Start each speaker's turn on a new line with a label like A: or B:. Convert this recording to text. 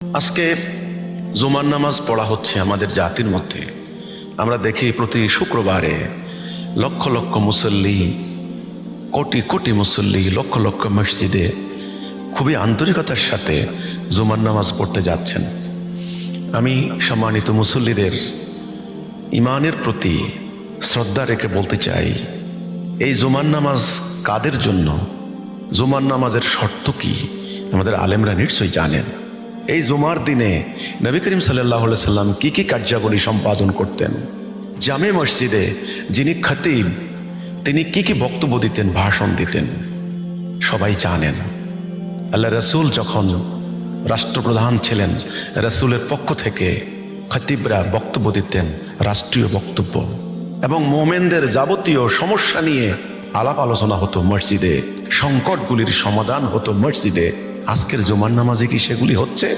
A: আজকে জুমার নামাজ পড়া হচ্ছে আমাদের জাতির মধ্যে। আমরা দেখি প্রতি শুক্রবারে লক্ষ লক্ষ মুসল্লি, কোটি কোটি মুসল্লি লক্ষ লক্ষ মসজিদে খুবই আন্তরিকতার সাথে জুমার নামাজ পড়তে যাচ্ছেন। আমি সম্মানিত মুসল্লিদের ইমানের প্রতি শ্রদ্ধা রেখে বলতে চাই, এই জুমার নামাজ কাদের জন্য, জুমার নামাজের শর্ত কি আমাদের আলেমরা নিশ্চয়ই জানেন। এই জুমার দিনে নবী করিম সাল্লাল্লাহু আলাইহি সাল্লাম কি কি কার্যাবলী সম্পাদন করতেন, জামে মসজিদে যিনি খতিব তিনি কি কি বক্তব্য দিতেন, ভাষণ দিতেন, সবাই জানেন। আল্লাহ রসুল যখন রাষ্ট্রপ্রধান ছিলেন, রসুলের পক্ষ থেকে খতিবরা বক্তব্য দিতেন, রাষ্ট্রীয় বক্তব্য, এবং মোমেনদের যাবতীয় সমস্যা নিয়ে আলাপ আলোচনা হতো মসজিদে, সংকটগুলির সমাধান হতো মসজিদে। আজকের জুমার নামাজে কি সেগুলি হচ্ছে?